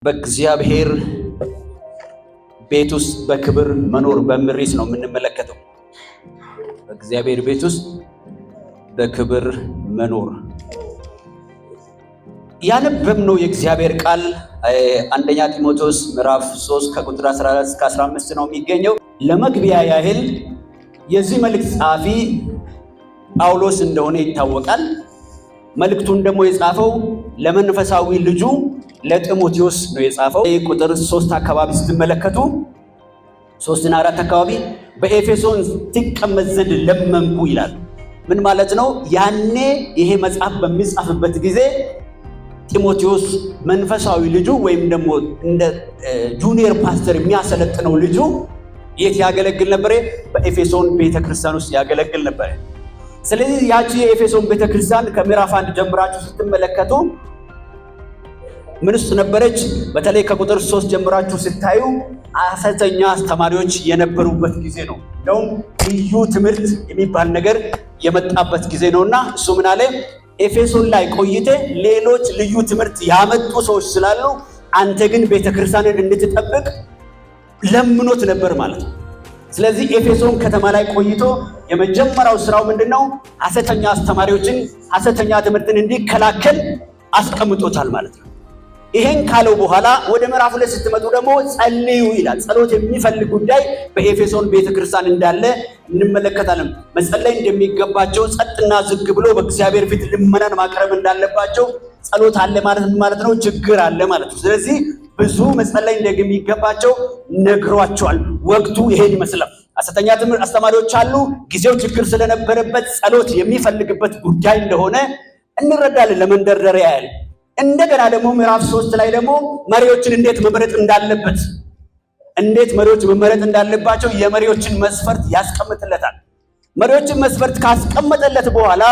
በእግዚአብሔር ቤት ውስጥ በክብር መኖር በሚል ርዕስ ነው የምንመለከተው። በእግዚአብሔር ቤት ውስጥ በክብር መኖር ያነበብነው የእግዚአብሔር ቃል አንደኛ ጢሞቴዎስ ምዕራፍ 3 ከቁጥር 14 እስከ 15 ነው የሚገኘው። ለመግቢያ ያህል የዚህ መልእክት ጸሐፊ ጳውሎስ እንደሆነ ይታወቃል። መልእክቱን ደግሞ የጻፈው ለመንፈሳዊ ልጁ ለጢሞቴዎስ ነው የጻፈው። ቁጥር 3 አካባቢ ስትመለከቱ 3 እና 4 አካባቢ በኤፌሶን ትቀመጥ ዘንድ ለመንኩ ይላል። ምን ማለት ነው? ያኔ ይሄ መጽሐፍ በሚጻፍበት ጊዜ ጢሞቴዎስ መንፈሳዊ ልጁ ወይም ደግሞ እንደ ጁኒየር ፓስተር የሚያሰለጥነው ልጁ የት ያገለግል ነበር? በኤፌሶን ቤተክርስቲያን ውስጥ ያገለግል ነበር። ስለዚህ ያቺ የኤፌሶን ቤተክርስቲያን ከምዕራፍ 1 ጀምራችሁ ስትመለከቱ ምን ውስጥ ነበረች? በተለይ ከቁጥር 3 ጀምራችሁ ስታዩ ሐሰተኛ አስተማሪዎች የነበሩበት ጊዜ ነው። እንደውም ልዩ ትምህርት የሚባል ነገር የመጣበት ጊዜ ነውና እሱ ምን አለ? ኤፌሶን ላይ ቆይተ ሌሎች ልዩ ትምህርት ያመጡ ሰዎች ስላሉ አንተ ግን ቤተክርስቲያንን እንድትጠብቅ ለምኖት ነበር ማለት ነው። ስለዚህ ኤፌሶን ከተማ ላይ ቆይቶ የመጀመሪያው ስራው ምንድነው? ሐሰተኛ አስተማሪዎችን፣ ሐሰተኛ ትምህርትን እንዲከላከል አስቀምጦታል ማለት ነው። ይሄን ካለው በኋላ ወደ ምዕራፍ 2 ስትመጡ ደግሞ ጸልዩ ይላል። ጸሎት የሚፈልግ ጉዳይ በኤፌሶን ቤተክርስቲያን እንዳለ እንመለከታለን። መጸለይ እንደሚገባቸው፣ ጸጥና ዝግ ብሎ በእግዚአብሔር ፊት ልመናን ማቅረብ እንዳለባቸው፣ ጸሎት አለ ማለት ነው፣ ችግር አለ ማለት ነው። ስለዚህ ብዙ መጸለይ እንደሚገባቸው ነግሯቸዋል። ወቅቱ ይሄን ይመስላል። ሐሰተኛ ትምህርት አስተማሪዎች አሉ። ጊዜው ችግር ስለነበረበት ጸሎት የሚፈልግበት ጉዳይ እንደሆነ እንረዳለን። ለመንደርደሪያ ያህል እንደገና ደግሞ ምዕራፍ 3 ላይ ደግሞ መሪዎችን እንዴት መመረጥ እንዳለበት፣ እንዴት መሪዎች መመረጥ እንዳለባቸው የመሪዎችን መስፈርት ያስቀምጥለታል። መሪዎችን መስፈርት ካስቀመጠለት በኋላ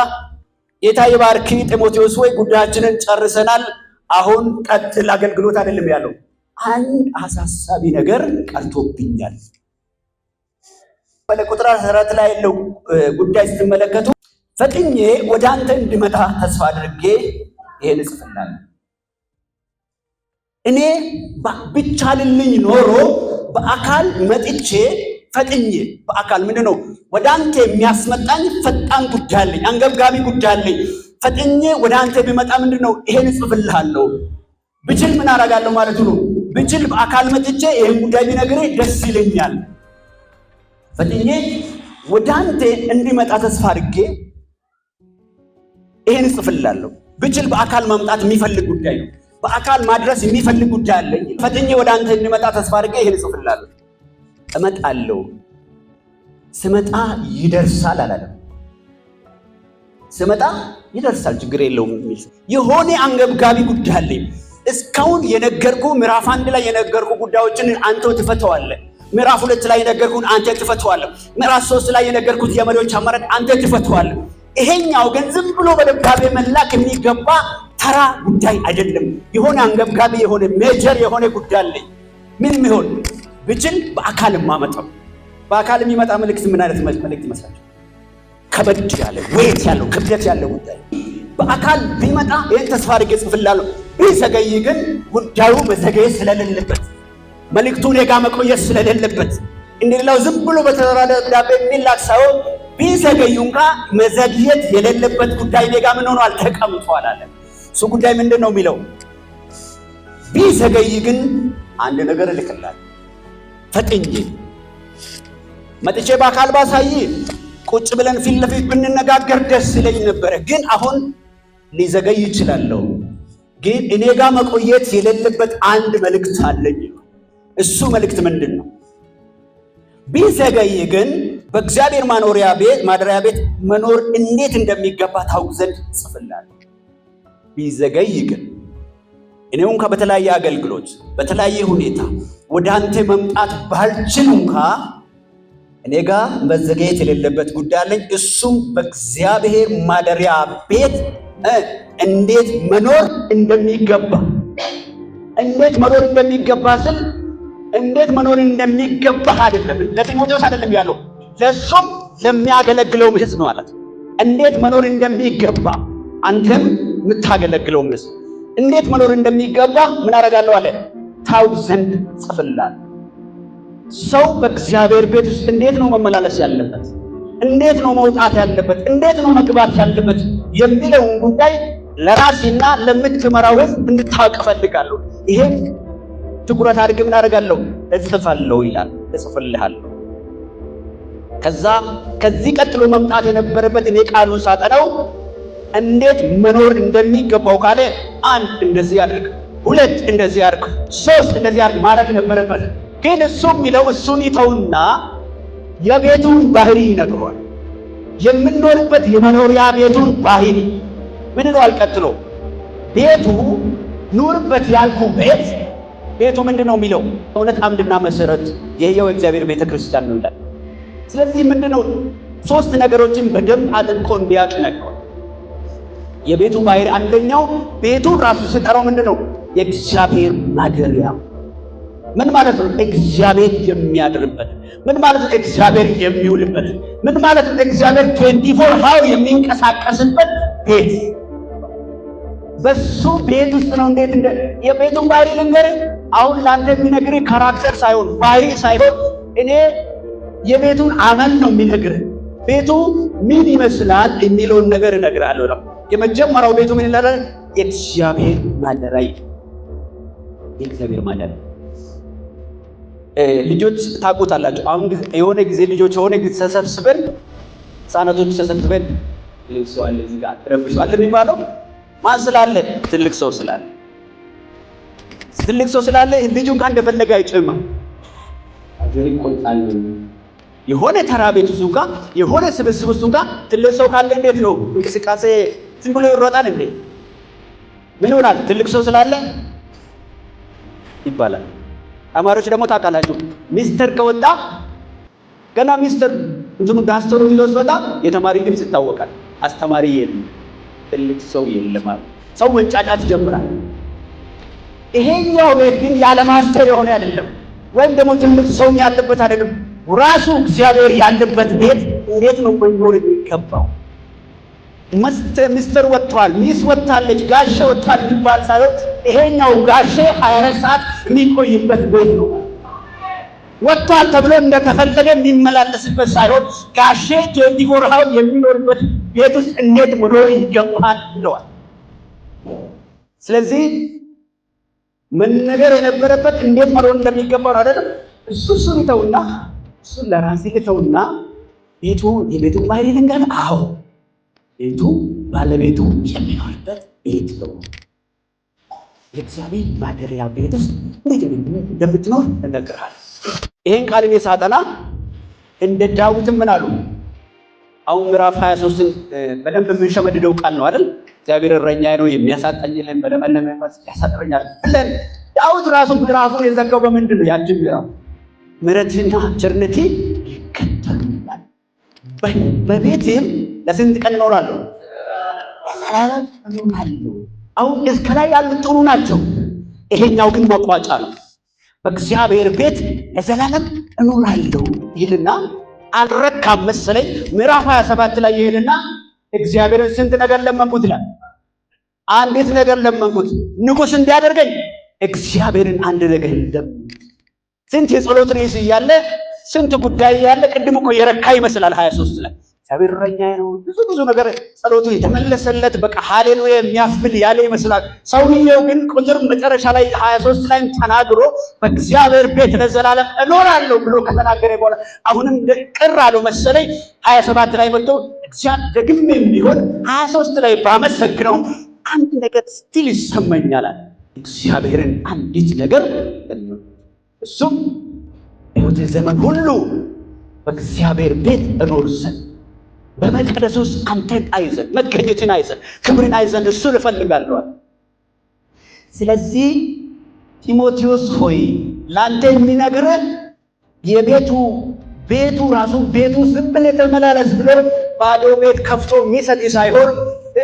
ጌታ ይባርክ ጢሞቴዎስ ወይ ጉዳያችንን ጨርሰናል፣ አሁን ቀጥል አገልግሎት አይደለም ያለው። አንድ አሳሳቢ ነገር ቀርቶብኛል። በቁጥር 14 ላይ ያለው ጉዳይ ስትመለከቱ ፈጥኜ ወደ አንተ እንድመጣ ተስፋ አድርጌ ይሄን ጽፈናል። እኔ ብቻልልኝ ኖሮ በአካል መጥቼ ፈጥኜ በአካል ምንድነው ወደ አንተ የሚያስመጣኝ ፈጣን ጉዳይ አለኝ፣ አንገብጋቢ ጉዳይ አለኝ። ፈጥኜ ወደ አንተ ቢመጣ ምንድነው ይሄን ጽፍልሃለሁ። ብችል ምን አደርጋለሁ ማለት ነው? ብችል በአካል መጥቼ ይሄን ጉዳይ ቢነግርህ ደስ ይለኛል። ፈጥኜ ወደ አንተ እንዲመጣ ተስፋ አድርጌ ይሄን ጽፍልሃለሁ። ብችል በአካል ማምጣት የሚፈልግ ጉዳይ ነው። በአካል ማድረስ የሚፈልግ ጉዳይ አለኝ። ፈጥኜ ወደ አንተ እንዲመጣ ተስፋ አድርጌ ይሄን ጽፍልሃለሁ። እመጣለሁ፣ ስመጣ ይደርሳል አላለም። ስመጣ ይደርሳል፣ ችግር የለውም የሚል የሆነ አንገብጋቢ ጉዳይ አለኝ። እስካሁን የነገርኩ ምዕራፍ 1 ላይ የነገርኩ ጉዳዮችን አንተው ትፈተዋለህ። ምዕራፍ 2 ላይ የነገርኩን አንተ ትፈተዋለህ። ምዕራፍ 3 ላይ የነገርኩት የመሪዎች አመራር አንተ ትፈተዋለህ። ይሄኛው ግን ዝም ብሎ በደብዳቤ መላክ የሚገባ ተራ ጉዳይ አይደለም። የሆነ አንገብጋቢ የሆነ ሜጀር የሆነ ጉዳይ አለኝ። ምን ይሆን? ብችል በአካል ማመጣው። በአካል የሚመጣ መልእክት ምን አይነት መልእክት ይመስላል? ከበድ ያለ ወይት ያለው ክብደት ያለው ጉዳይ በአካል ቢመጣ ይሄን ተስፋ አድርጌ ጽፍላለሁ። ቢዘገይ ግን ጉዳዩ መዘገየት ስለሌለበት፣ መልእክቱ እኔ ጋር መቆየት ስለሌለበት እንደሌላው ዝም ብሎ በተራራ ደብዳቤ የሚላክ ሳይሆን ቢዘገዩ እንኳን መዘግየት የሌለበት ጉዳይ እኔ ጋር ምን ሆኗል? ተቀምጧል አለ። እሱ ጉዳይ ምንድን ነው የሚለው? ቢዘገይ ግን አንድ ነገር እልክልሃለሁ። ፈጥኜ መጥቼ በአካል ባሳይ ቁጭ ብለን ፊት ለፊት ብንነጋገር ደስ ይለኝ ነበረ። ግን አሁን ሊዘገይ ይችላለሁ። ግን እኔ ጋር መቆየት የሌለበት አንድ መልእክት አለኝ። እሱ መልእክት ምንድን ነው? ቢዘገይ ግን በእግዚአብሔር ማደሪያ ቤት መኖር እንዴት እንደሚገባ ታውቅ ዘንድ ጽፍልሃለሁ። ቢዘገይ ግን እኔው እንኳ በተለያየ አገልግሎት በተለያየ ሁኔታ ወደ አንተ መምጣት ባልችል እንኳ እኔ ጋር መዘገየት የሌለበት ጉዳይ አለኝ። እሱም በእግዚአብሔር ማደሪያ ቤት እንዴት መኖር እንደሚገባ። እንዴት መኖር እንደሚገባ ስል እንዴት መኖር እንደሚገባ አይደለም፣ ለጢሞቴዎስ አይደለም ያለው፣ ለሱም ለሚያገለግለው ሕዝብ ነው ማለት። እንዴት መኖር እንደሚገባ አንተም የምታገለግለው ሕዝብ እንዴት መኖር እንደሚገባ ምን አደርጋለሁ አለ ታው ዘንድ ጽፍልሃለሁ። ሰው በእግዚአብሔር ቤት ውስጥ እንዴት ነው መመላለስ ያለበት? እንዴት ነው መውጣት ያለበት? እንዴት ነው መግባት ያለበት የሚለውን ጉዳይ ለራሴና ለምትመራው ሕዝብ እንድታውቅ እፈልጋለሁ። ይሄን ትኩረት አድርጌ ምን አደርጋለሁ? እጽፋለሁ ይላል። እጽፍልሃለሁ። ከዚህ ቀጥሎ መምጣት የነበረበት እኔ ቃሉን ሳጠናው እንዴት መኖር እንደሚገባው ካለ 1 እንደዚህ አድርግ፣ 2 እንደዚህ አድርግ፣ 3 እንደዚህ አድርግ ማድረግ ነበረበት። ግን እሱ የሚለው እሱን ይተውና የቤቱን ባህሪ ይነግሯል። የምንኖርበት የመኖሪያ ቤቱን ባህሪ ምን ነው አልቀጥሎ ቤቱ ኑርበት ያልኩ ቤቱ ምንድነው የሚለው? እውነት አምድና መሰረት የሕያው እግዚአብሔር ቤተክርስቲያን ነው ይላል። ስለዚህ ምንድነው 3 ነገሮችን በደንብ አጥንቆ እንዲያውቅ ነግሯል። የቤቱ ባህሪ አንደኛው ቤቱ ራሱ ሲጠራው ምንድነው? የእግዚአብሔር ማደሪያ። ምን ማለት ነው? እግዚአብሔር የሚያድርበት። ምን ማለት ነው? እግዚአብሔር የሚውልበት። ምን ማለት ነው? እግዚአብሔር 24 ሃው የሚንቀሳቀስበት ቤት። በሱ ቤት ውስጥ ነው። እንዴት የቤቱን ባህሪ ልንገርህ። አሁን ለአንተ የሚነግርህ ካራክተር ሳይሆን ባህሪ ሳይሆን እኔ የቤቱን አመል ነው የሚነግርህ። ቤቱ ምን ይመስላል የሚለውን ነገር እነግርሃለሁ ነው። የመጀመሪያው ቤቱ ምን ይላል? የእግዚአብሔር ማደሪያ። የእግዚአብሔር ማደሪያ ልጆች ታውቁታላችሁ። አሁን የሆነ ጊዜ ልጆች የሆነ ጊዜ ተሰብስበን ህፃናቶች ተሰብስበን ሰው አለ እዚህ ጋር ተረብሷል የሚባለው ማን ስላለ? ትልቅ ሰው ስላለ። ትልቅ ሰው ስላለ ልጁን ጋር እንደፈለገ አይጭምም። አገር ይቆጣል። የሆነ ተራ ቤት ውስጥ ጋር የሆነ ስብስብ ውስጥ ጋር ትልቅ ሰው ካለ እንዴት ነው እንቅስቃሴ? ዝም ብሎ ይሮጣል እንዴ? ምን ይሆናል? ትልቅ ሰው ስላለ ይባላል። አማሮች ደግሞ ታውቃላችሁ፣ ሚስተር ከወጣ ገና ሚስተር እንትኑ ዳስተሩ ይዞት ወጣ የተማሪ ድምፅ ይታወቃል። አስተማሪ የለም፣ ትልቅ ሰው የለም። ሰው መንጫጫት ይጀምራል። ይሄኛው ቤት ግን ያለ ማስተር የሆነ አይደለም፣ ወይም ደግሞ ትልቅ ሰው ያለበት አይደለም። ራሱ እግዚአብሔር ያለበት ቤት እንዴት ነው መኖር የሚገባው? ሚስተር ወጥቷል፣ ሚስ ወጥታለች፣ ጋሼ ወጥቷል ይባል ሳይሆን ይሄኛው ጋሼ 24 ሰዓት የሚቆይበት ቤት ነው። ወጥቷል ተብሎ እንደተፈለገ የሚመላለስበት ሳይሆን ጋሼ 24 ሃው የሚኖርበት ቤት ውስጥ እንዴት መኖር ይገባል ብለዋል። ስለዚህ መነገር የነበረበት እንዴት መኖር እንደሚገባው ነው አይደል? እሱን ተውና እሱን ለራሴ ተውና የቤቱን ባህሪ ልንገርህ። አዎ ቤቱ ባለቤቱ የሚኖርበት ቤት ነው። የእግዚአብሔር ማደሪያ ቤት ውስጥ እንዴት እንደምትኖር እነግርሃለሁ። ይሄን ቃል እኔ ሳጠና እንደ ዳዊትም ምን አሉ? አሁን ምዕራፍ 23 በደንብ የምንሸመድደው ቃል ነው አይደል? እግዚአብሔር እረኛዬ ነው የሚያሳጣኝ የለም፣ በለመለመ መስክ ያሳድረኛል ብለን ዳዊት ራሱ ምዕራፉን የዘጋው በምንድን ነው? ያችን ምሕረትና ቸርነቴ ይከተሉኛል፣ በቤቴም ለስንት ቀን እኖራለሁ? ለዘላለም እኖራለሁ። አሁን እስከ ላይ ያሉት ጥሩ ናቸው። ይሄኛው ግን መቋጫ ነው። በእግዚአብሔር ቤት ለዘላለም እኖራለሁ ይልና አልረካም መሰለኝ ምዕራፍ 27 ላይ ይሄድና እግዚአብሔርን ስንት ነገር ለመንኩት ይላል። አንዲት ነገር ለመንኩት፣ ንጉሥ እንዲያደርገኝ እግዚአብሔርን አንድ ነገር ለመንኩት። ስንት የጸሎት ርዕስ እያለ ስንት ጉዳይ እያለ ቅድም እኮ የረካ ይመስላል 23 ላይ እግዚአብሔር እረኛዬ ነው፣ ብዙ ነገር ጸሎቱ የተመለሰለት በቃ ሃሌሉያ የሚያስብል ያለ ይመስላል። ሰውየው ግን ቁጥር መጨረሻ ላይ 23 ላይ ተናግሮ በእግዚአብሔር ቤት ለዘላለም እኖራለሁ ብሎ ከተናገረ በኋላ አሁንም ቅር አለው መሰለኝ 27 ላይ መጥቶ እግዚአብሔር ደግሜ ቢሆን 23 ላይ ባመሰግነው አንድ ነገር ስቲል ይሰማኛል። እግዚአብሔርን አንዲት ነገር እሱም ሕይወቴ ዘመን ሁሉ በእግዚአብሔር ቤት እኖር ዘንድ በመቅደስ ውስጥ አንተን አይዘን መገኘትን አይዘን ክብርን አይዘን እሱን እፈልጋለሁ። ስለዚህ ጢሞቴዎስ ሆይ ላንተ የሚነግርህ ቤቱ ራሱ ቤቱ ዝም ብለህ ተመላለስ ብሎ ባዶ ቤት ከፍቶ የሚሰጥ ሳይሆን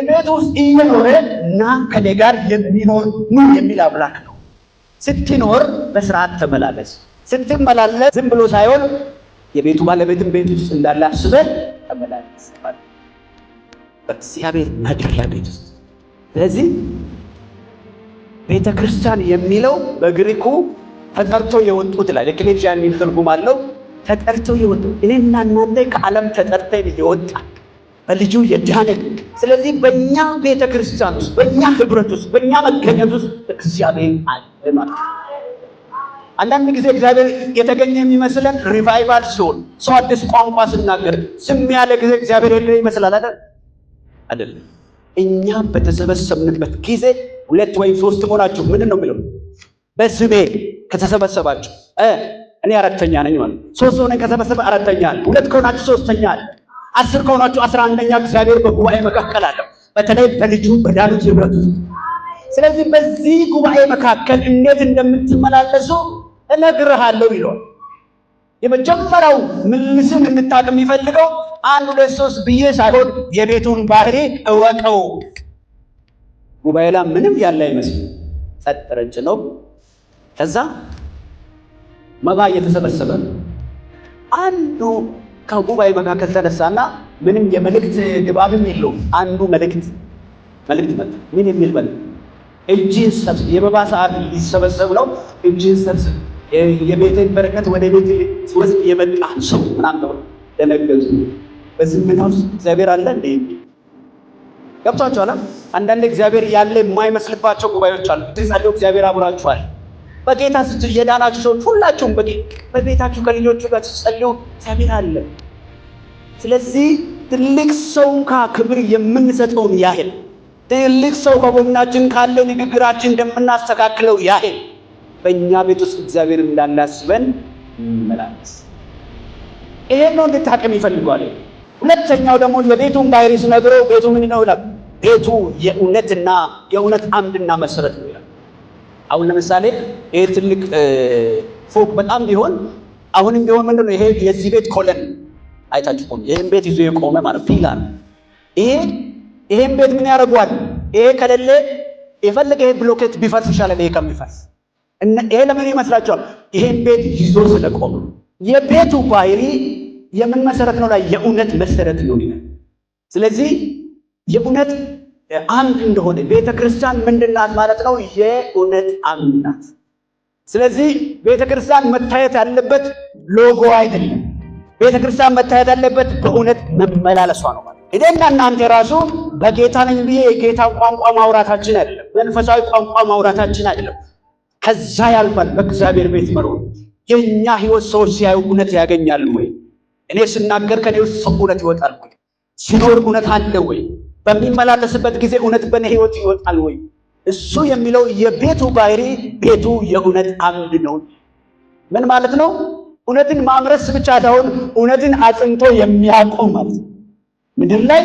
ቤት ውስጥ እየኖረ እና ከኔ ጋር የሚኖር ኑ የሚል አምላክ ነው። ስትኖር በስርዓት ተመላለስ። ስትመላለስ ዝም ብሎ ሳይሆን የቤቱ ባለቤትም ቤት ውስጥ እንዳለ አስበህ ተመላለስ በእግዚአብሔር ማደሪያ ቤት ውስጥ። ስለዚህ ቤተክርስቲያን የሚለው በግሪኩ ተጠርተው የወጡት ላይ ኤክሌሲያ የሚል ትርጉም አለው። ተጠርተው የወጡ እኔና እናንተ ከዓለም ተጠርተን የወጣን በልጁ የዳንን። ስለዚህ በእኛ ቤተክርስቲያን ውስጥ፣ በእኛ ህብረት ውስጥ፣ በእኛ መገኘት ውስጥ እግዚአብሔር አለ ማለት ነው። አንዳንድ ጊዜ እግዚአብሔር የተገኘ የሚመስለን ሪቫይቫል ሲሆን፣ ሰው አዲስ ቋንቋ ሲናገር ዝም ያለ ጊዜ እግዚአብሔር የለ ይመስላል አይደለም። እኛ በተሰበሰብንበት ጊዜ 2 ወይም 3 ሆናችሁ ምንድን ነው የሚለው? በስሜ ከተሰበሰባችሁ እኔ 4ተኛ ነኝ ማለት። 3 ሆነን ከተሰበሰበ 4ተኛ አለ። 2 ከሆናችሁ 3ተኛ አለ። 10 ከሆናችሁ 11ኛ እግዚአብሔር በጉባኤ መካከል አለ፣ በተለይ በልጁ በዳኑት ህብረት ውስጥ። ስለዚህ በዚህ ጉባኤ መካከል እንዴት እንደምትመላለሱ እነግርሃለሁ ይለዋል። የመጀመሪያው ምልስም እንድታውቅ የሚፈልገው 1 2 3 ብዬ ሳይሆን የቤቱን ባህሪ እወቀው። ጉባኤ ላይ ምንም ያለ አይመስልም፣ ጸጥ ረጭ ነው። ከዛ መባ እየተሰበሰበ አንዱ ከጉባኤ መካከል ተነሳና ምንም የመልእክት ድባብም የለውም። አንዱ መልእክት መጣ። ምን የሚል መልእክት? እጅህን ሰብስብ፣ የመባ ሰዓት ሊሰበሰብ ነው፣ እጅህን ሰብስብ፣ የቤትን በረከት ወደ ቤት ወስድ የመጣ ሰው ምናምን ነው። ደነገዙ። በዝምታ ውስጥ እግዚአብሔር አለ እንዴ? ገብቷችኋል? አንዳንድ እግዚአብሔር ያለ የማይመስልባቸው ጉባኤዎች አሉ። ትጸልዩ፣ እግዚአብሔር አብራችኋል። በጌታ ስትል የዳናችሁ ሰዎች ሁላችሁም በቤታችሁ ከልጆቹ ጋር ስትጸልዩ እግዚአብሔር አለ። ስለዚህ ትልቅ ሰው ክብር የምንሰጠውን ያህል፣ ትልቅ ሰው ከጎናችን ካለ ንግግራችን እንደምናስተካክለው ያህል በእኛ ቤት ውስጥ እግዚአብሔር እንዳናስበን እንመላለስ። ይሄን ነው እንድታቀም ይፈልጋል። ሁለተኛው ደግሞ የቤቱን ባህሪ ሲነግረው ቤቱ ምን ነው ይላል? ቤቱ የእውነትና የእውነት አምድና መሰረት ነው ይላል። አሁን ለምሳሌ ይሄ ትልቅ ፎቅ በጣም ቢሆን አሁንም ቢሆን ምንድነው ይሄ የዚህ ቤት ኮለን አይታችሁ ቆም፣ ይሄን ቤት ይዞ የቆመ ማለት ፒላር። ይሄን ቤት ምን ያደርገዋል? ይሄ ከሌለ የፈለገ ይሄ ብሎኬት ቢፈርስ ይሻላል ይሄ ከሚፈርስ። ይሄ ለምን ይመስላችኋል? ይሄን ቤት ይዞ ስለቆመ። የቤቱ ባህሪ የምን መሰረት ነው? ላይ የእውነት መሰረት ነው ይላል። ስለዚህ የእውነት አምድ እንደሆነ ቤተክርስቲያን ምንድናት ማለት ነው? የእውነት አምድ ናት። ስለዚህ ቤተክርስቲያን መታየት ያለበት ሎጎ አይደለም። ቤተክርስቲያን መታየት ያለበት በእውነት መመላለሷ ነው ማለት። እኔና እናንተ ራሱ በጌታ ነኝ ብዬ የጌታ ቋንቋ ማውራታችን አይደለም፣ መንፈሳዊ ቋንቋ ማውራታችን አይደለም። ከዛ ያልፋል። በእግዚአብሔር ቤት መኖር የኛ ህይወት ሰዎች ሲያዩ እውነት ያገኛሉ ወይ? እኔ ስናገር ከኔ ውስጥ እውነት ይወጣል ወይ? ሲኖር እውነት አለ ወይ? በሚመላለስበት ጊዜ እውነት በኔ ህይወት ይወጣል ወይ? እሱ የሚለው የቤቱ ባህሪ ቤቱ የእውነት አምድ ነው። ምን ማለት ነው? እውነትን ማምረስ ብቻ ሳይሆን እውነትን አጽንቶ የሚያቆም ማለት ነው። ምድር ላይ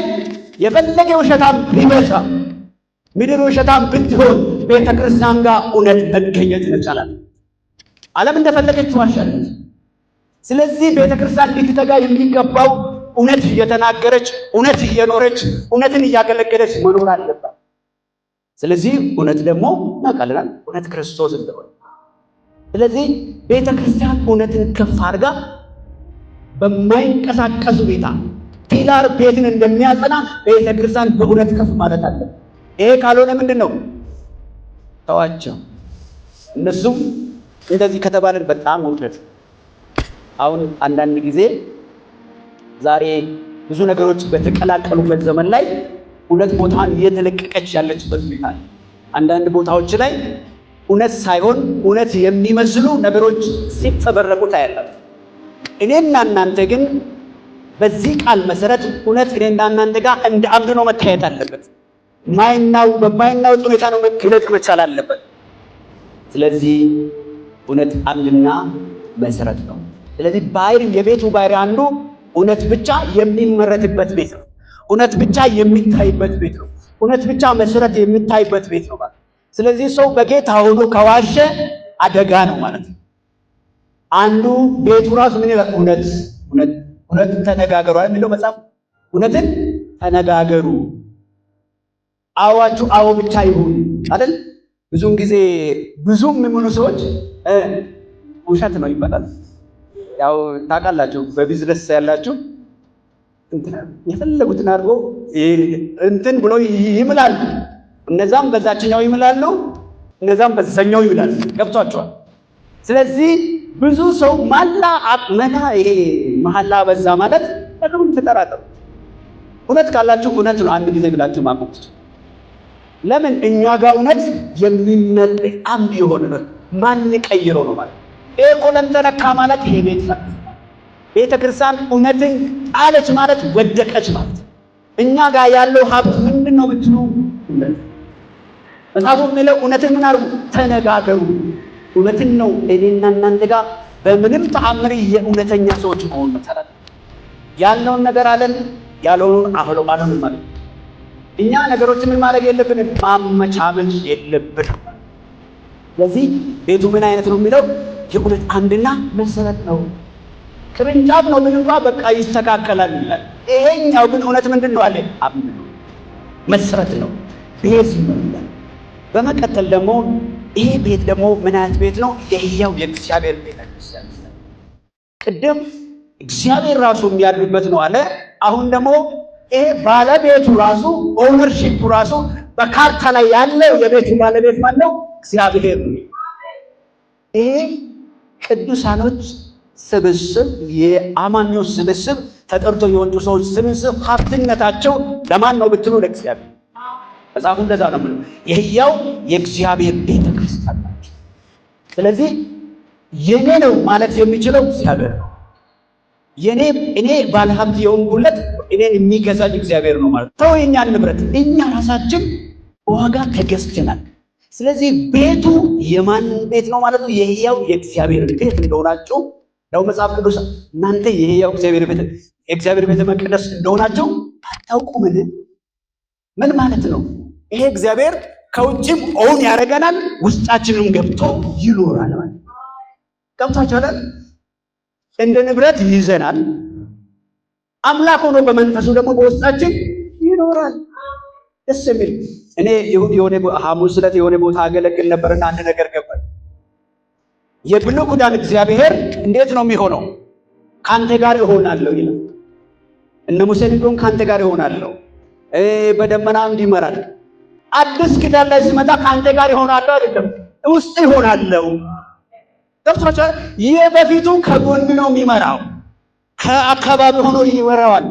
የፈለገ ውሸታም ቢበዛ፣ ምድር ውሸታም ብትሆን ቤተክርስቲያን ጋር እውነት መገኘት ይቻላል። ዓለም እንደፈለገች ትዋሻለች። ስለዚህ ቤተክርስቲያን ልትተጋ የሚገባው እውነት እየተናገረች፣ እውነት እየኖረች፣ እውነትን እያገለገለች መኖር አለባት። ስለዚህ እውነት ደግሞ እናውቃለን፣ እውነት ክርስቶስ እንደሆነ። ስለዚህ ቤተክርስቲያን እውነትን ከፍ አድርጋ በማይንቀሳቀስ ሁኔታ ፒላር ቤትን እንደሚያጸና ቤተክርስቲያን በእውነት ከፍ ማለት አለበት። ይሄ ካልሆነ ምንድን ነው? ተዋቸው። እነሱም እንደዚህ ከተባለን በጣም ውድነት። አሁን አንዳንድ ጊዜ ዛሬ ብዙ ነገሮች በተቀላቀሉበት ዘመን ላይ እውነት ቦታን እየተለቀቀች ያለችበት ሁኔታ ነው። አንዳንድ ቦታዎች ላይ እውነት ሳይሆን እውነት የሚመስሉ ነገሮች ሲፈበረቁ ታያላችሁ። እኔና እናንተ ግን በዚህ ቃል መሰረት እውነት እኔና እናንተ ጋር እንደ አምድ ነው መታየት አለበት። በማይናወጥ ሁኔታ ነው መገለጥ መቻል አለበት። ስለዚህ እውነት አምድና መሰረት ነው። ስለዚህ ባህሪ የቤቱ ባህሪ አንዱ እውነት ብቻ የሚመረትበት ቤት ነው። እውነት ብቻ የሚታይበት ቤት ነው። እውነት ብቻ መሰረት የሚታይበት ቤት ነው ማለት። ስለዚህ ሰው በጌታ ሆኖ ከዋሸ አደጋ ነው ማለት ነው። አንዱ ቤቱ ራሱ ምን ይላል? እውነት ተነጋገሩ የሚለው መጽሐፍ። እውነትን ተነጋገሩ፣ አዋችሁ አዎ ብቻ ይሁን አይደል? ብዙውን ጊዜ ብዙም የሚሆኑ ሰዎች ውሸት ነው ይባላል። ያው ታውቃላችሁ፣ በቢዝነስ ያላችሁ የፈለጉትን አድርጎ እንትን ብሎ ይምላሉ። እነዛም በዛችኛው ይምላሉ፣ እነዛም በዛኛው ይውላል። ገብቷቸዋል። ስለዚህ ብዙ ሰው መላ ይሄ መሐላ በዛ ማለት በጣም ተጠራጠሩ። እውነት ካላችሁ እውነት ነው አንድ ጊዜ ብላችሁ ማቆም። ለምን እኛ ጋር እውነት የሚመለክ አንድ የሆነ ማን ቀይረው ነው ማለት ይሄ ቆለም ተነካ ማለት ይሄ ቤተ ክርስቲያን እውነትን ጣለች ማለት ወደቀች ማለት። እኛ ጋር ያለው ሀብት ምንድነው ብትሉ መጽሐፉ የሚለው እውነትን ምን አድርጉ ተነጋገሩ። እውነትን ነው እኔና እናንተ ጋር በምንም ተአምር የእውነተኛ ሰዎች መሆን መሰረት ያለውን ነገር አለን ያለውን አሁን ማለት እኛ ነገሮችን ምን ማድረግ የለብንም ማመቻመል የለብንም። ስለዚህ ቤቱ ምን አይነት ነው የሚለው የእውነት አንድና መሰረት ነው። ቅርንጫፍ ነው ምን እንኳን በቃ ይስተካከላል ይላል። ይሄኛው ግን እውነት ምንድን ነው አለ አምን መሰረት ነው ቤት ነው። በመቀጠል ደግሞ ይሄ ቤት ደግሞ ምን አይነት ቤት ነው? የሕያው የእግዚአብሔር ቤተ ክርስቲያን። ቅድም እግዚአብሔር ራሱ የሚያድርበት ነው አለ። አሁን ደግሞ ይሄ ባለቤቱ ራሱ ኦነርሺፕ ራሱ በካርታ ላይ ያለው የቤቱ ባለቤት ማን ነው? እግዚአብሔር ነው። ይሄ ቅዱሳኖች ስብስብ የአማኞች ስብስብ ተጠርቶ የወጡ ሰዎች ስብስብ ሀብትነታቸው ለማን ነው ብትሉ ለእግዚአብሔር። መጽሐፉ እንደዛ ነው ብሎ የሕያው የእግዚአብሔር ቤተ ክርስቲያን ናቸው። ስለዚህ የኔ ነው ማለት የሚችለው እግዚአብሔር ነው። እኔ ባለሀብት የሆንኩለት እኔን የሚገዛኝ እግዚአብሔር ነው ማለት ነው። የእኛን ንብረት እኛ ራሳችን ዋጋ ተገዝተናል። ስለዚህ ቤቱ የማን ቤት ነው ማለት ነው? የሕያው የእግዚአብሔር ቤት እንደሆናችሁ ነው መጽሐፍ ቅዱስ እናንተ የሕያው የእግዚአብሔር ቤተ መቅደስ እንደሆናችሁ አታውቁምን? ምን ማለት ነው? ይሄ እግዚአብሔር ከውጭም ኦን ያደርገናል፣ ውስጣችንም ገብቶ ይኖራል ማለት ነው። ገብታችኋል? እንደ ንብረት ይይዘናል። አምላክ ሆኖ በመንፈሱ ደግሞ በውስጣችን ይኖራል። ደስ የሚል እኔ የሆነ ሐሙስ ዕለት የሆነ ቦታ አገለግል ነበርና አንድ ነገር ገባኝ። የብሉይ ኪዳን እግዚአብሔር እንዴት ነው የሚሆነው? ካንተ ጋር እሆናለሁ ይላል። እነ ሙሴን ቢሆን ካንተ ጋር እሆናለሁ በደመና እንዲመራል። አዲስ ኪዳን ላይ ሲመጣ ካንተ ጋር እሆናለሁ አይደለም፣ ውስጥ እሆናለሁ። ገብቷችኋል? ይሄ በፊቱ ከጎን ነው የሚመራው፣ ከአካባቢ ሆኖ ይመራዋል።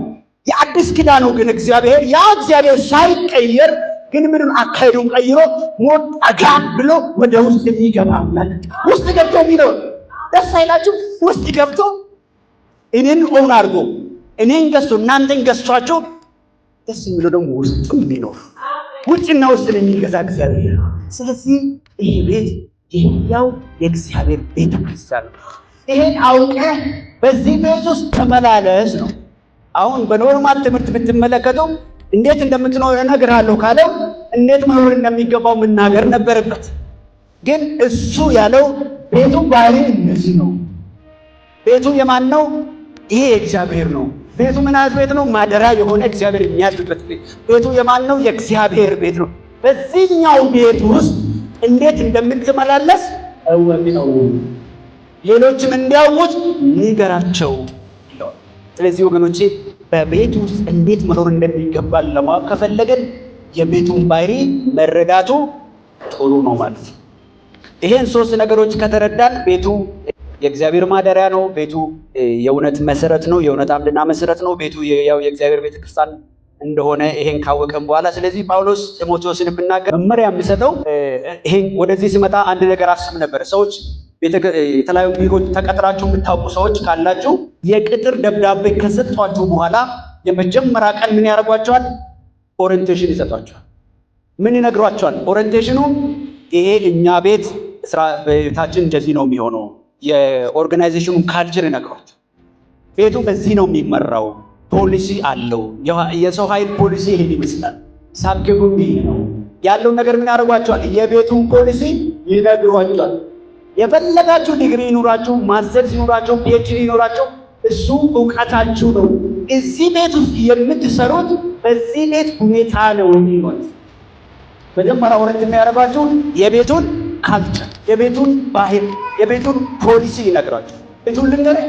የአዲስ ኪዳኑ ግን እግዚአብሔር እግዚአብሔር ሳይቀየር ግን ምንም አካሄዱን ቀይሮ ሞት ጠጋ ብሎ ወደ ውስጥ የሚገባ ውስጥ ገብቶ የሚለው ደስ አይላችሁ? ውስጥ ገብቶ እኔን ኦን አድርጎ እኔን ገዝቶ እናንተን ገዝቷቸው ደስ የሚለው ደግሞ ውስጥ የሚኖር ውጭና ውስጥን የሚገዛ እግዚአብሔር። ስለዚህ ይሄ ቤት የሕያው የእግዚአብሔር ቤተ ክርስቲያን ነው። ይሄን አውቀህ በዚህ ቤት ውስጥ ተመላለስ ነው። አሁን በኖርማል ትምህርት ብትመለከቱ እንዴት እንደምትኖር እነግርሃለሁ ካለው እንዴት መኖር እንደሚገባው መናገር ነበረበት። ግን እሱ ያለው ቤቱ ባህሪ እንደዚህ ነው። ቤቱ የማን ነው? ይሄ የእግዚአብሔር ነው። ቤቱ ምን አይነት ቤት ነው? ማደሪያ የሆነ እግዚአብሔር የሚያድርበት ቤት። ቤቱ የማን ነው? የእግዚአብሔር ቤት ነው። በዚህኛው ቤት ውስጥ እንዴት እንደምትመላለስ ነው ሌሎችም እንዲያውቁት ንገራቸው። ስለዚህ ወገኖቼ በቤት ውስጥ እንዴት መኖር እንደሚገባል ለማወቅ ከፈለገን የቤቱን ባህሪ መረዳቱ ጥሩ ነው ማለት ነው። ይሄን ሶስት ነገሮች ከተረዳን ቤቱ የእግዚአብሔር ማደሪያ ነው። ቤቱ የእውነት መሰረት ነው፣ የእውነት አምድና መሰረት ነው። ቤቱ ያው የእግዚአብሔር ቤተክርስቲያን እንደሆነ ይሄን ካወቀን በኋላ ስለዚህ ጳውሎስ ጢሞቴዎስን ብናገር መመሪያ የሚሰጠው ይሄን ወደዚህ ሲመጣ አንድ ነገር አስብ ነበር። ሰዎች የተለያዩ ቢሮዎች ተቀጥራችሁ የምታውቁ ሰዎች ካላችሁ የቅጥር ደብዳቤ ከሰጧችሁ በኋላ የመጀመሪያ ቀን ምን ያደርጓቸዋል? ኦሪንቴሽን ይሰጧቸዋል። ምን ይነግሯቸዋል? ኦሪንቴሽኑ ይሄ እኛ ቤት ስራ ቤታችን እንደዚህ ነው የሚሆነው፣ የኦርጋናይዜሽኑን ካልቸር ይነግሯቸዋል። ቤቱ በዚህ ነው የሚመራው፣ ፖሊሲ አለው፣ የሰው ኃይል ፖሊሲ ይሄን ይመስላል፣ ሳብኬቡም ይሄ ነው ያለው ነገር ምን ያደርጓቸዋል? የቤቱን ፖሊሲ ይነግሯቸዋል። የፈለጋችሁ ዲግሪ ይኑራችሁ፣ ማስተርስ ይኑራችሁ፣ ፒኤችዲ ይኑራችሁ፣ እሱ እውቀታችሁ ነው። እዚህ ቤት ውስጥ የምትሰሩት በዚህ ቤት ሁኔታ ነው የሚሆን። መጀመሪያ ወረድ የሚያደርጋችሁ የቤቱን ካልቸር፣ የቤቱን ባህል፣ የቤቱን ፖሊሲ ይነግራችሁ። ቤቱን ልንገርህ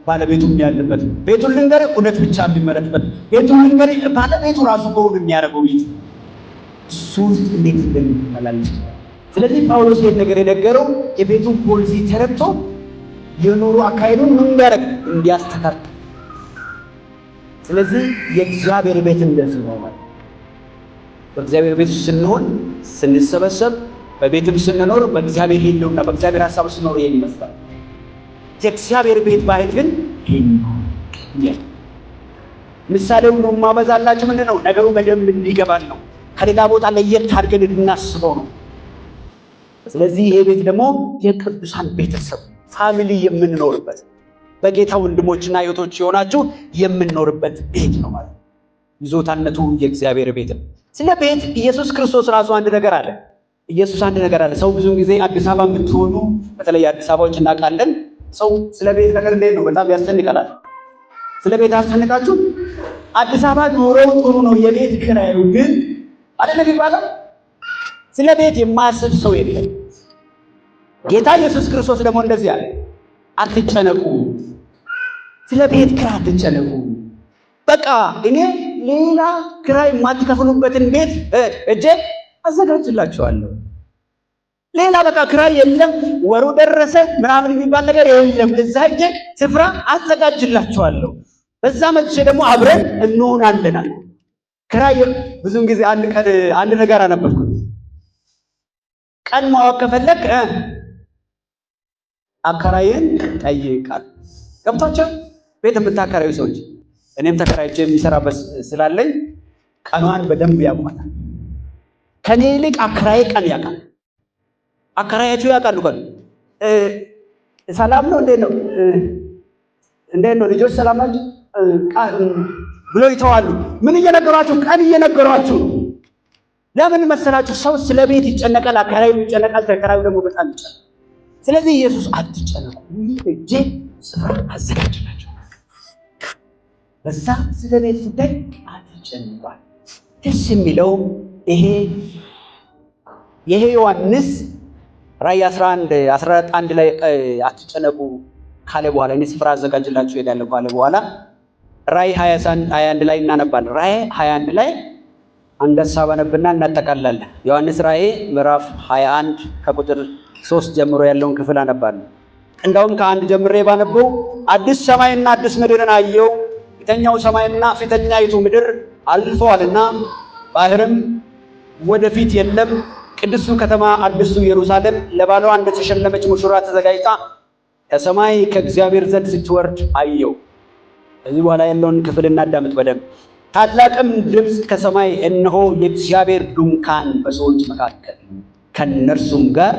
ባለቤቱም ያለበት፣ ቤቱን ልንገርህ እውነት ብቻ የሚመረጥበት፣ ቤቱን ልንገርህ ባለቤቱ ራሱ ከሁሉ የሚያደርገው ቤት እሱ እንዴት እንደሚመላለስ ስለዚህ ጳውሎስ ይህን ነገር የነገረው የቤቱን ፖሊሲ ተረድቶ የኑሮ አካሄዱን ምን ያደርግ እንዲያስተካክል። ስለዚህ የእግዚአብሔር ቤት እንደዚህ ነው ማለት በእግዚአብሔር ቤት ስንሆን ስንሰበሰብ በቤትም ስንኖር በእግዚአብሔር ሕልውና በእግዚአብሔር ሐሳብ ስንኖር ይሄን ይመስላል። የእግዚአብሔር ቤት ባህል ግን ምሳሌው ነው ማበዛላችሁ ምንድን ነው ነገሩ በደንብ እንዲገባን ነው። ከሌላ ቦታ ለየት አድርገን እንድናስበው ነው። ስለዚህ ይሄ ቤት ደግሞ የቅዱሳን ቤተሰብ ፋሚሊ የምንኖርበት በጌታ ወንድሞችና እህቶች የሆናችሁ የምንኖርበት ቤት ነው ማለት ይዞታነቱ የእግዚአብሔር ቤት ነው። ስለ ቤት ኢየሱስ ክርስቶስ ራሱ አንድ ነገር አለ። ሰው ብዙ ጊዜ አዲስ አበባ የምትሆኑ በተለይ አዲስ አበባዎች እናውቃለን። ሰው ስለ ቤት ነገር እንዴት ነው በጣም ያስጨንቃል። ስለ ቤት አስጨንቃችሁ አዲስ አበባ ኑሮው ጥሩ ነው የቤት ኪራዩ ግን አይደለም ይባላል። ስለ ቤት የማያስብ ሰው የለም። ጌታ ኢየሱስ ክርስቶስ ደግሞ እንደዚህ አለ፣ አትጨነቁ፣ ስለ ቤት ኪራይ አትጨነቁ። በቃ እኔ ሌላ ኪራይ የማትከፍሉበትን ቤት እጄ አዘጋጅላችኋለሁ። ሌላ በቃ ኪራይ የለም፣ ወሩ ደረሰ ምናምን የሚባል ነገር የለም። እዛ እጄ ስፍራ አዘጋጅላችኋለሁ። በዛ መጥቼ ደግሞ አብረን እንሆናለን። ኪራይ ብዙውን ጊዜ አንድ ነገር አነበብኩ። ቀን ማወቅ ከፈለክ አከራይን ጠይቃል። ገብቷቸው ቤት የምታከራዩ ሰዎች እኔም ተከራይቼ የሚሰራበት ስላለኝ ቀኗን በደንብ ያውቃል። ከኔ ይልቅ አከራይ ቀን ያውቃል። አከራያችሁ ያውቃሉ። ሰላም ነው እንዴት ነው ልጆች ሰላም ናቸው ብሎ ይተዋሉ። ምን እየነገሯችሁ? ቀን እየነገሯችሁ። ለምን መሰላችሁ? ሰው ስለ ቤት ይጨነቃል፣ አከራዩ ይጨነቃል፣ ተከራዩ ደግሞ በጣም ይጨነቃል። ስለዚህ ኢየሱስ አትጨነቁ፣ እጄ ስፍራ አዘጋጅላችሁ። በዛ ስለ ቤት ጉዳይ አትጨነቁ። ደስ የሚለው ይሄ ዮሐንስ ራእይ 11 ላይ አትጨነቁ ካለ በኋላ እኔ ስፍራ አዘጋጅላችሁ እሄዳለሁ ካለ በኋላ ራእይ 21 ላይ እናነባለን። ራእይ 21 ላይ አንድ ሐሳብ አነብና እናጠቃላለን። ዮሐንስ ራእይ ምዕራፍ 21 ከቁጥር 3 ጀምሮ ያለውን ክፍል አነባለሁ። እንደውም ከአንድ ጀምሬ ባነበው አዲስ ሰማይና አዲስ ምድርን አየሁ፣ ፊተኛው ሰማይና ፊተኛይቱ ምድር አልፈዋልና ባህርም ወደፊት የለም። ቅድስቱ ከተማ አዲሱ ኢየሩሳሌም ለባሏ እንደተሸለመች ሙሽራ ተዘጋጅታ ከሰማይ ከእግዚአብሔር ዘንድ ስትወርድ አየሁ። ከዚህ በኋላ ያለውን ክፍል እናዳምጥ በደንብ። ታላቅም ድምፅ ከሰማይ እነሆ የእግዚአብሔር ድንኳን በሰዎች መካከል ከነርሱም ጋር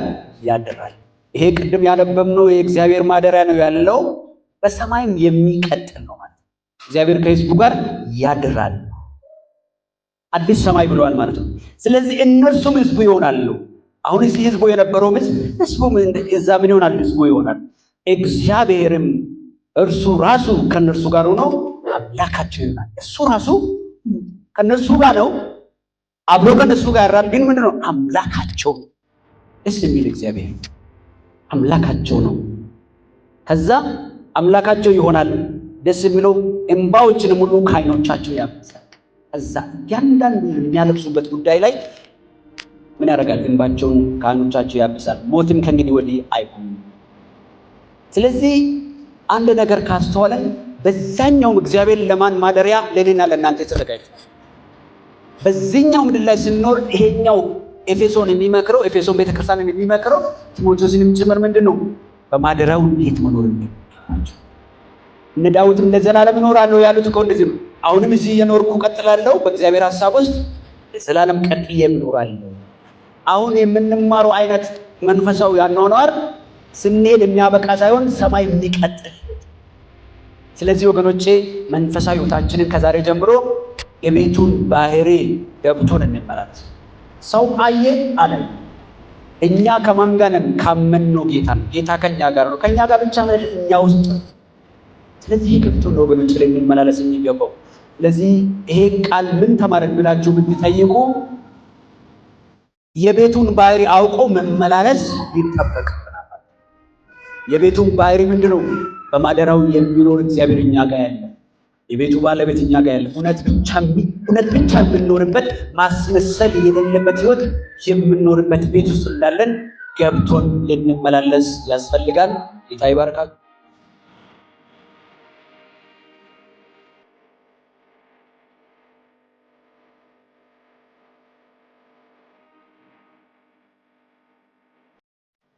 ያድራል። ይሄ ቅድም ያነበብነው የእግዚአብሔር ማደሪያ ነው ያለው በሰማይም የሚቀጥል ነው ማለት እግዚአብሔር ከሕዝቡ ጋር ያድራል። አዲስ ሰማይ ብለዋል ማለት ነው። ስለዚህ እነርሱም ሕዝቡ ይሆናሉ። አሁን እዚህ ሕዝቡ የነበረው ሕዝቡም እዛ ምን ይሆናል? ሕዝቡ ይሆናል። እግዚአብሔርም እርሱ ራሱ ከነርሱ ጋር ሆኖ አምላካቸው ይሆናል። እሱ ራሱ ከነርሱ ጋር ነው፣ አብሮ ከነሱ ጋር ያራል። ግን ምንድነው? አምላካቸው። ደስ የሚል እግዚአብሔር አምላካቸው ነው። ከዛ አምላካቸው ይሆናል። ደስ የሚለው እንባዎችን ሙሉ ከዓይኖቻቸው ያብሳል። ከዛ እያንዳንዱ የሚያለቅሱበት ጉዳይ ላይ ምን ያደርጋል? እንባቸውን ከዓይኖቻቸው ያብሳል። ሞትም ከእንግዲህ ወዲህ አይሆንም። ስለዚህ አንድ ነገር ካስተዋለ በዛኛው እግዚአብሔር ለማን ማደሪያ? ለኔና ለእናንተ ተዘጋጅቷል። በዚህኛው ምድር ላይ ስንኖር ይሄኛው ኤፌሶን የሚመክረው ኤፌሶን ቤተክርስቲያንን የሚመክረው ቲሞቴዎስንም ጭምር ምንድነው? በማደሪያው እንዴት መኖር እንደሚችል። እነ ዳዊትም ለዘላለም እኖራለሁ ያሉት እኮ እንደዚህ ነው። አሁንም እዚህ እየኖርኩ ቀጥላለሁ በእግዚአብሔር ሐሳብ ውስጥ ለዘላለም ቀጥዬ እኖራለሁ። አሁን የምንማረው አይነት መንፈሳዊ አኗኗር ስንሄድ የሚያበቃ ሳይሆን ሰማይ የሚቀጥል። ስለዚህ ወገኖቼ መንፈሳዊ ሕይወታችንን ከዛሬ ጀምሮ የቤቱን ባህሪ ገብቶን እንመራት። ሰው አየ አለ እኛ ከማን ጋር ነን? ካመንነው ጌታ ነው። ጌታ ከኛ ጋር ነው። ከኛ ጋር ብቻ ነው እኛ ውስጥ። ስለዚህ ገብቶን ወገኖቼ ልንመላለስ የሚገባው። ስለዚህ ይሄ ቃል ምን ተማረን ብላችሁ ብትጠይቁ የቤቱን ባህሪ አውቆ መመላለስ ይጠበቅብናል። የቤቱን ባህሪ ምንድነው? በማደሪያው የሚኖር እግዚአብሔር እኛ ጋር ያለ የቤቱ ባለቤት እኛ ጋር ያለ እውነት ብቻ የምንኖርበት ማስመሰል የሌለበት ህይወት የምንኖርበት ቤት ውስጥ እንዳለን ገብቶን ልንመላለስ ያስፈልጋል። ጌታ ይባርካችሁ።